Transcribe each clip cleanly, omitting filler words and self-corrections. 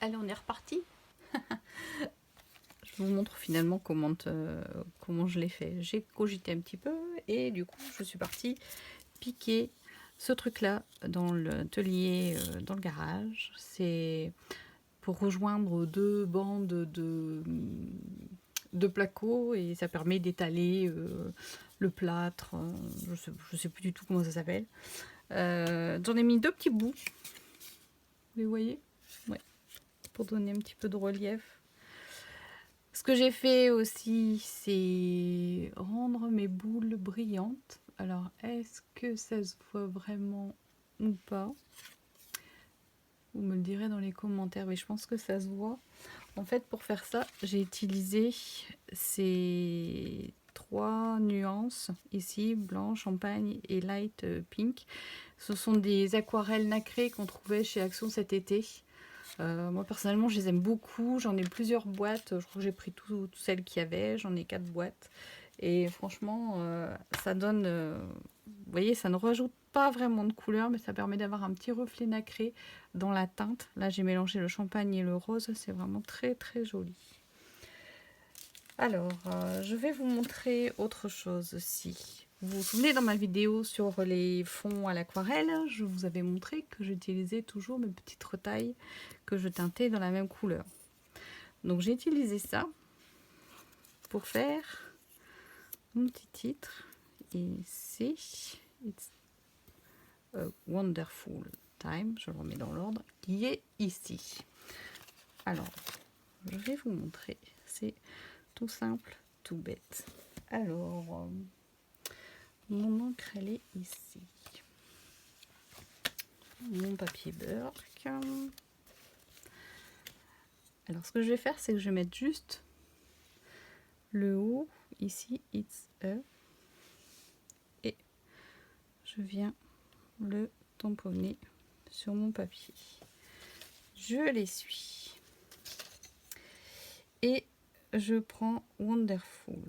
Allez, on est reparti. Je vous montre finalement comment je l'ai fait. J'ai cogité un petit peu et du coup, je suis partie piquer ce truc-là dans l'atelier, dans le garage. C'est pour rejoindre deux bandes de placo et ça permet d'étaler le plâtre. Je sais plus du tout comment ça s'appelle. J'en ai mis deux petits bouts. Vous voyez? Ouais. Pour donner un petit peu de relief. Ce que j'ai fait aussi, c'est rendre mes boules brillantes. Alors, est-ce que ça se voit vraiment ou pas? Vous me le direz dans les commentaires, mais je pense que ça se voit. En fait, pour faire ça, j'ai utilisé ces trois nuances ici, blanc, champagne et light pink. Ce sont des aquarelles nacrées qu'on trouvait chez Action cet été. Moi personnellement je les aime beaucoup, j'en ai plusieurs boîtes, je crois que j'ai pris toutes celles qu'il y avait, j'en ai 4 boîtes et franchement ça donne, vous voyez, ça ne rajoute pas vraiment de couleur mais ça permet d'avoir un petit reflet nacré dans la teinte. Là j'ai mélangé le champagne et le rose, c'est vraiment très très joli. Alors je vais vous montrer autre chose aussi. Vous vous souvenez dans ma vidéo sur les fonds à l'aquarelle, je vous avais montré que j'utilisais toujours mes petites retailles que je teintais dans la même couleur. Donc j'ai utilisé ça pour faire mon petit titre. Et c'est It's a Wonderful Time, je le remets dans l'ordre, qui est ici. Alors, je vais vous montrer. C'est tout simple, tout bête. Alors, mon encre, elle est ici. Mon papier Burke. Alors, ce que je vais faire, c'est que je vais mettre juste le haut, ici, It's a. Et je viens le tamponner sur mon papier. Je l'essuie. Et je prends Wonderful.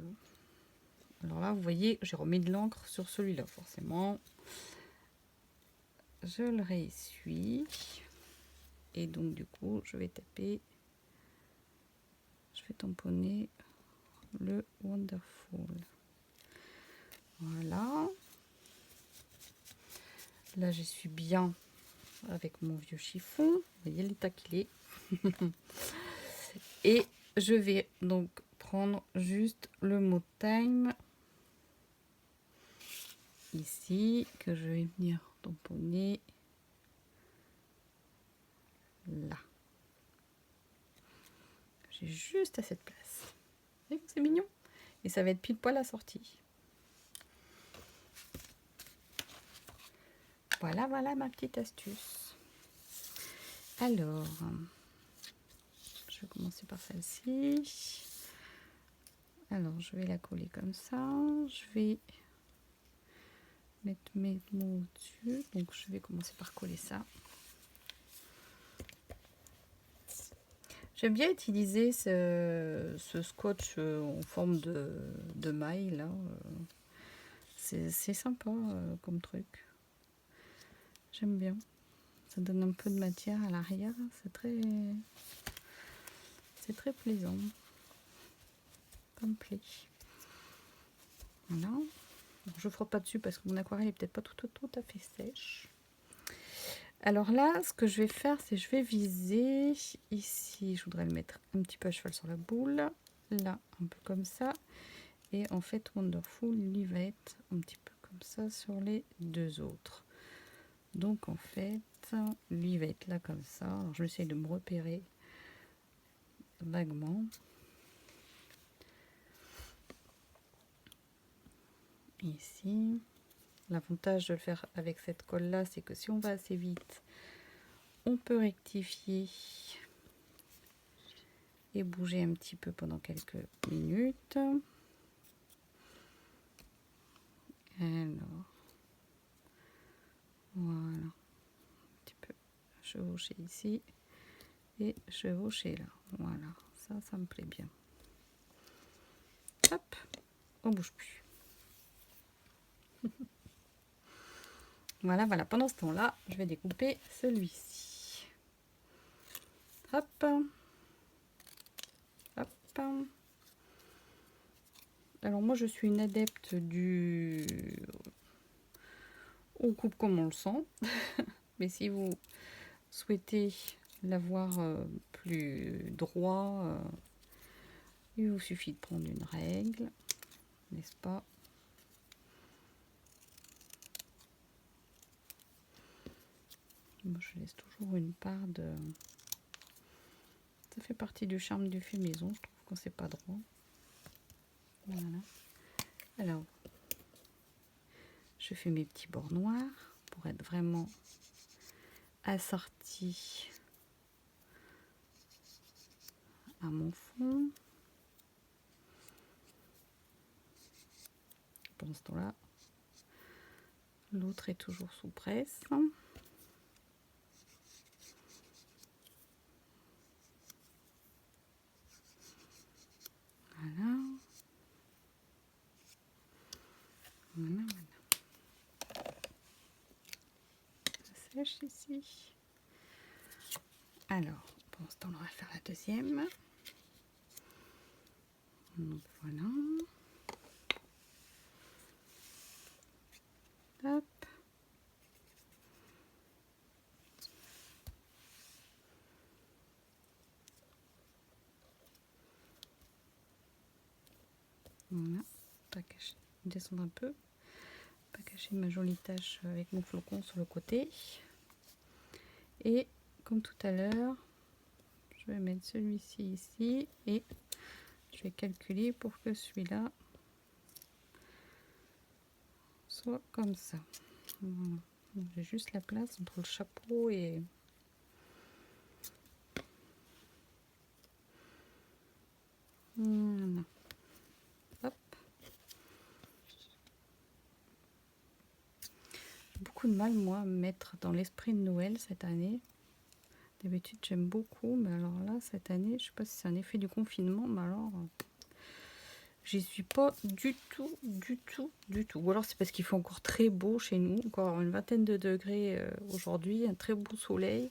Alors là, vous voyez, j'ai remis de l'encre sur celui-là, forcément. Je le réessuie. Et donc, du coup, je vais taper. Je vais tamponner le Wonderful. Voilà. Là, j'essuie bien avec mon vieux chiffon. Vous voyez l'état qu'il est. Et je vais donc prendre juste le mot time ici, que je vais venir tamponner là. J'ai juste à cette place. Vous voyez que c'est mignon? Et ça va être pile poil la sortie. Voilà, voilà ma petite astuce. Alors, je vais commencer par celle-ci. Alors, je vais la coller comme ça. Je vais mettre mes mots dessus. Donc, je vais commencer par coller ça. J'aime bien utiliser ce scotch en forme de maille là. C'est sympa comme truc. J'aime bien. Ça donne un peu de matière à l'arrière. C'est très plaisant. Ça me plaît. Voilà. Bon, je ne frotte pas dessus parce que mon aquarelle est peut-être pas tout à fait sèche. Alors là, ce que je vais faire, c'est je vais viser ici. Je voudrais le mettre un petit peu à cheval sur la boule. Là, un peu comme ça. Et en fait, Wonderful, lui, va être un petit peu comme ça sur les deux autres. Donc, en fait, lui va être là comme ça. Alors, je vais essayer de me repérer vaguement. Ici. L'avantage de le faire avec cette colle là, c'est que si on va assez vite, on peut rectifier et bouger un petit peu pendant quelques minutes. Alors, voilà, un petit peu chevaucher ici et chevaucher là. Voilà, ça me plaît bien. Hop, on bouge plus. Voilà, voilà. Pendant ce temps-là, je vais découper celui-ci. Hop. Hop. Alors moi je suis une adepte on coupe comme on le sent. Mais si vous souhaitez l'avoir plus droit, il vous suffit de prendre une règle, n'est-ce pas? Moi, je laisse toujours une part de... Ça fait partie du charme du fait maison, je trouve, quand c'est pas droit. Voilà. Alors, je fais mes petits bords noirs pour être vraiment assorti à mon fond. Pendant ce temps-là, l'autre est toujours sous presse. Voilà. Voilà, voilà. Ça sèche ici. Alors, pour ce temps, on va faire la deuxième. Donc voilà. Hop. Voilà. Pas cacher. Descendre un peu. Pas cacher ma jolie tache avec mon flocon sur le côté. Et comme tout à l'heure, je vais mettre celui-ci ici et je vais calculer pour que celui-là soit comme ça. Voilà. J'ai juste la place entre le chapeau et voilà. Hop. Beaucoup de mal moi à me mettre dans l'esprit de Noël cette année. D'habitude j'aime beaucoup, mais alors là cette année, je sais pas si c'est un effet du confinement, mais alors j'y suis pas du tout. Ou alors c'est parce qu'il fait encore très beau chez nous, encore une vingtaine de degrés aujourd'hui, un très beau soleil.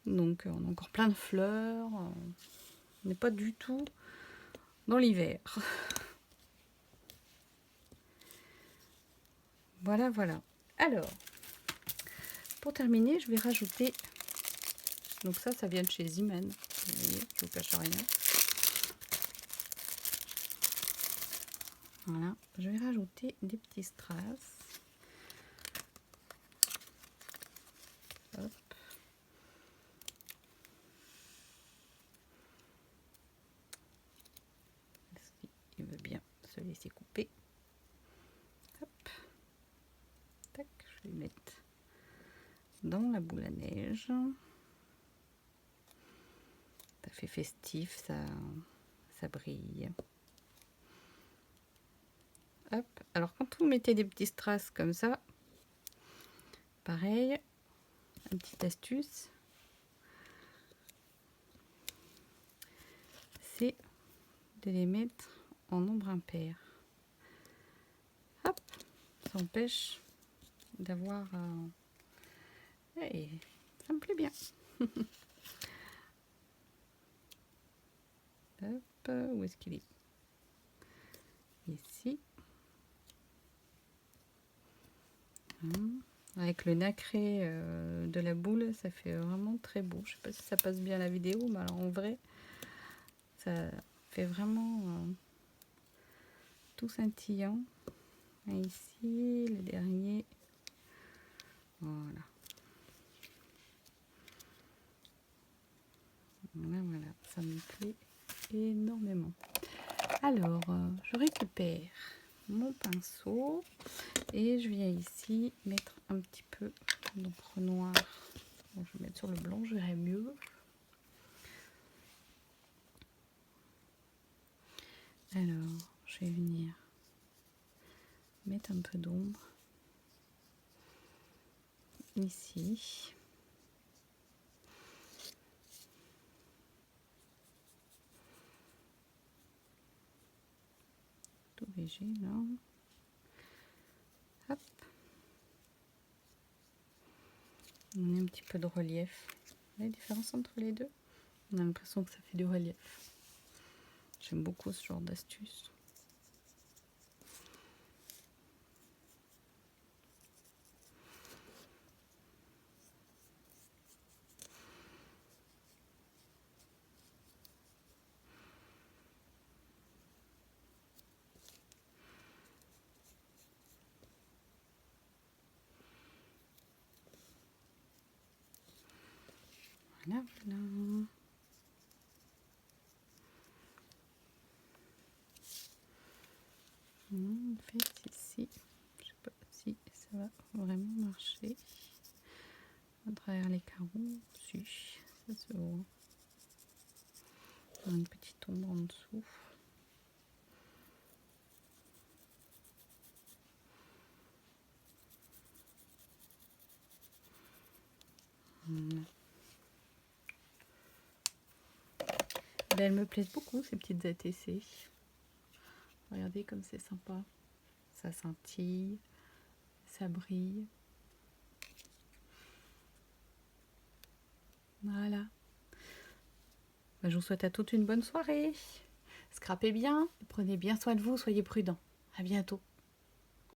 Donc on a encore plein de fleurs. On n'est pas du tout dans l'hiver. Voilà, voilà. Alors, pour terminer, je vais rajouter... Donc ça vient de chez Ziman. Vous voyez, je vous cache rien. Voilà, je vais rajouter des petits strass. Hop. Il veut bien se laisser couper. Hop. Tac, je vais mettre dans la boule à neige. Ça fait festif, ça brille. Hop. Alors quand vous mettez des petits strass comme ça, pareil, une petite astuce, c'est de les mettre en nombre impair. Hop, ça empêche d'avoir... Hey, ça me plaît bien. Hop, où est-ce qu'il est? Ici. Avec le nacré de la boule, ça fait vraiment très beau. Je sais pas si ça passe bien la vidéo, mais alors en vrai, ça fait vraiment tout scintillant. Et ici, le dernier. Voilà. Voilà, ça me plaît énormément. Alors, je récupère mon pinceau et je viens ici mettre un petit peu d'encre noire. Bon, je vais mettre sur le blanc, je verrai mieux. Alors, je vais venir mettre un peu d'ombre ici. Tout léger là. Hop. On a un petit peu de relief voyez la différence entre les deux? On a l'impression que ça fait du relief. J'aime beaucoup ce genre d'astuce. Voilà, voilà. En fait, ici, je sais pas si ça va vraiment marcher. À travers les carreaux, si, ça se voit. Une petite ombre en dessous. Voilà. Ben, elles me plaisent beaucoup ces petites ATC. Regardez comme c'est sympa. Ça scintille, ça brille. Voilà. Ben, je vous souhaite à toutes une bonne soirée. Scrapez bien, prenez bien soin de vous, soyez prudents. À bientôt.